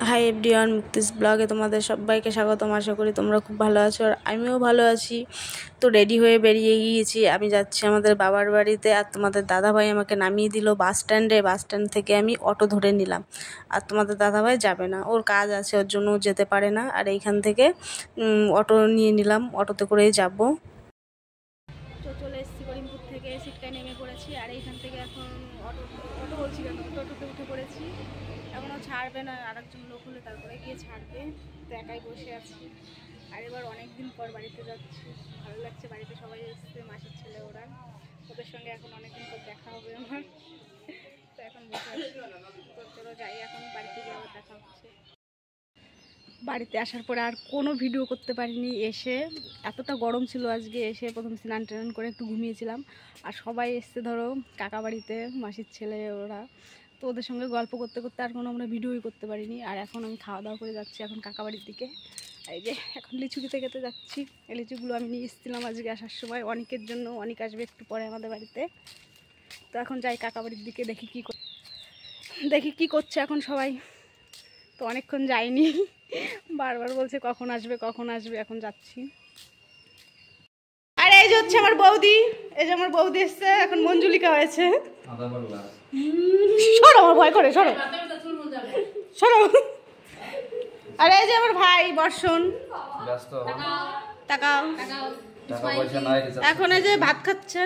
Hi everyone, মুক্তিস ব্লগে তোমাদের সবাইকে স্বাগতম। আশা করি তোমরা খুব ভালো আছো আর আমিও ভালো আছি। তো রেডি হয়ে বেরিয়ে গিয়েছি, আমি যাচ্ছি আমাদের বাবার বাড়িতে। আর তোমাদের দাদাভাই আমাকে নামিয়ে দিল বাস স্ট্যান্ড থেকে আমি অটো ধরে নিলাম। আর তোমাদের দাদাভাই যাবে না, ওর কাজ আছে, ওর জন্য যেতে পারে না। আর এইখান থেকে অটো নিয়ে নিলাম, অটোতে করেই যাব। তো চলে এসেছি করিমপুর থেকে, সিটকায় নেমে পড়েছি। আর এইখান থেকে এখন অটো বলছি কেন, টোটোতে উঠে পড়েছি। এখনও ছাড়বে না, আরেকজন লোক হলে তারপরে গিয়ে ছাড়বে। তো একাই বসে আছি। আর এবার অনেক দিন পর বাড়িতে যাচ্ছি, ভালো লাগছে। বাড়িতে সবাই এসছে, মাসির ছেলে ওরা, ওদের সঙ্গে এখন অনেকদিন পর দেখা হবে আমার। তো এখন বসে আছি। তো চলো যাই, এখন বাড়িতে গিয়ে আবার দেখা হচ্ছে। বাড়িতে আসার পরে আর কোনো ভিডিও করতে পারিনি। এসে এতটা গরম ছিল আজকে, এসে প্রথম স্নান টান করে একটু ঘুমিয়েছিলাম। আর সবাই এসছে ধরো কাকা বাড়িতে, মাসির ছেলে ওরা। তো ওদের সঙ্গে গল্প করতে করতে আর কোনো আমরা ভিডিওই করতে পারিনি। আর এখন আমি খাওয়া দাওয়া করে যাচ্ছি এখন কাকা বাড়ির দিকে। এই যে এখন লিচু খেতে খেতে যাচ্ছি। এই লিচুগুলো আমি নিয়ে এসেছিলাম আজকে আসার সময় অনেকের জন্য। অনেক আসবে একটু পরে আমাদের বাড়িতে। তো এখন যাই কাকা বাড়ির দিকে, দেখি কি করছে এখন সবাই। তো অনেকক্ষণ যাইনি, বারবার বলছে কখন আসবে কখন আসবে, এখন যাচ্ছি। আর এই যে হচ্ছে আমার বৌদি, এই যে আমার বৌদি এসছে, এখন মঞ্জুলিকা হয়েছে। সরো, আমার ভয় করে, সরো সরো। আর এই যে আমার ভাই বর্ষণ, তাকাও। এখন এই যে ভাত খাচ্ছে,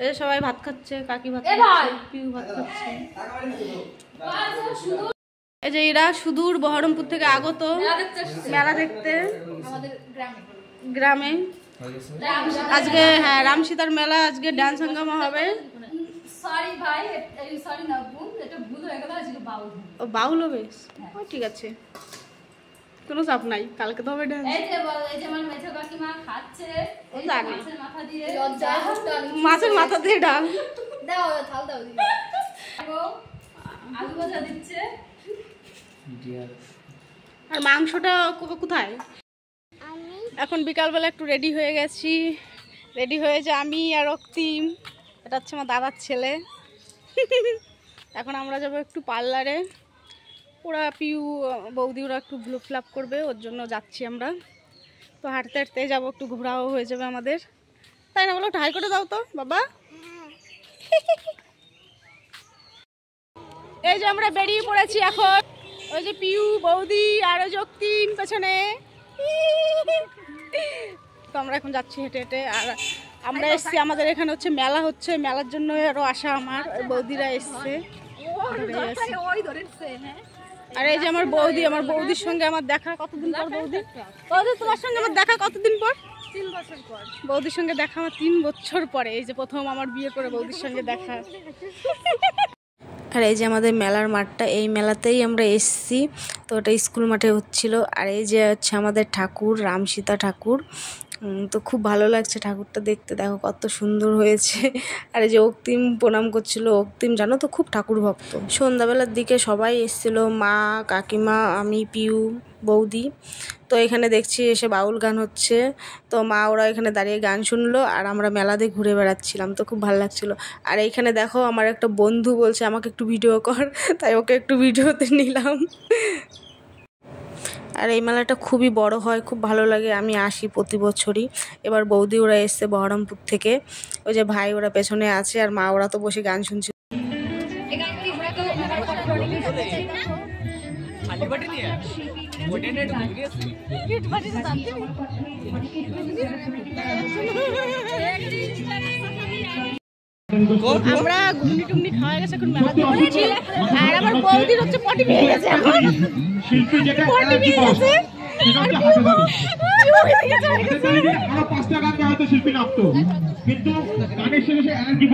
এই সবাই ভাত খাচ্ছে, কাকি ভাত খাচ্ছে, পিউ ভাত খাচ্ছে। এই যে এরা সুদূর বহরমপুর থেকে আগত মেলা দেখতে গ্রামে। আজকে হ্যাঁ রামসীতার মেলা, আজকে ডান্স হাঙ্গামা হবে। ও বাউল হবে, ঠিক আছে, কোনো চাপ নাই, কালকে তো হবে ডান্স। মাছের মাথা দিয়ে ডাল, আর মাংসটা কোথায়? এখন বিকালবেলা একটু রেডি হয়ে গেছি, রেডি হয়েছে আমি আর রক্তিম, এটা হচ্ছে আমার দাদার ছেলে। এখন আমরা যাবো একটু পার্লারে, ওরা পিউ বৌদি ওরা একটু ব্লু ফ্লাপ করবে, ওর জন্য যাচ্ছি আমরা। তো হাঁটতে হাঁটতে যাবো, একটু ঘোরাও হয়ে যাবে আমাদের, তাই না বলো? ঠাই করে দাও তো বাবা। এই যে আমরা বেরিয়ে পড়েছি এখন, ওই যে পিউ বৌদি আর ওই রক্তিম পেছনে। তো আমরা এখন যাচ্ছি হেঁটে হেঁটে। আর আমরা এসছি, আমাদের এখানে হচ্ছে মেলা হচ্ছে, মেলার জন্য আরো আসা আমার বৌদিরা এসছে। আর এই যে আমার বৌদি, আমার বৌদির সঙ্গে আমার দেখা কতদিন পর। বৌদি তোমার সঙ্গে আমার দেখা কতদিন পর? 3 বছর পর। বৌদির সঙ্গে দেখা আমার 3 বছর পরে, এই যে প্রথম আমার বিয়ে করে বৌদির সঙ্গে দেখা। আর এই যে আমাদের মেলার মাঠটা, এই মেলাতেই আমরা এসছি। তো ওটা স্কুল মাঠে হচ্ছিল। আর এই যে হচ্ছে আমাদের ঠাকুর, রামসীতা ঠাকুর। তো খুব ভালো লাগছে ঠাকুরটা দেখতে, দেখো কত সুন্দর হয়েছে। আর এই যে অক্তিম প্রণাম করছিল, অক্তিম জানো তো খুব ঠাকুর ভক্ত। সন্ধ্যাবেলার দিকে সবাই এসেছিলো, মা, কাকিমা, আমি, পিউ, বৌদি। তো এখানে দেখছি এসে বাউল গান হচ্ছে। তো মা ওরা এখানে দাঁড়িয়ে গান শুনলো, আর আমরা মেলাতে ঘুরে বেড়াচ্ছিলাম। তো খুব ভালো লাগছিল। আর এইখানে দেখো আমার একটা বন্ধু বলছে আমাকে একটু ভিডিও কর, তাই ওকে একটু ভিডিওতে নিলাম। আর এই মেলাটা খুবই বড় হয়, খুব ভালো লাগে, আমি আসি প্রতি বছরই। এবার বৌদি ওরা এসছে বহরমপুর থেকে, ওই যে ভাই ওরা পেছনে আছে, আর মা ওরা তো বসে গান শুনছে। আমরা ঘুগনি টুগনি খাওয়া গেছে, এখন মেলা দেখছি। আর আমার বৌদির হচ্ছে পটি পেয়ে গেছে, এখন পটি পেয়ে গেছে। আরো 5টা গান হয়তো শিল্পী নামতো, কিন্তু গানের শেষে এনার্জি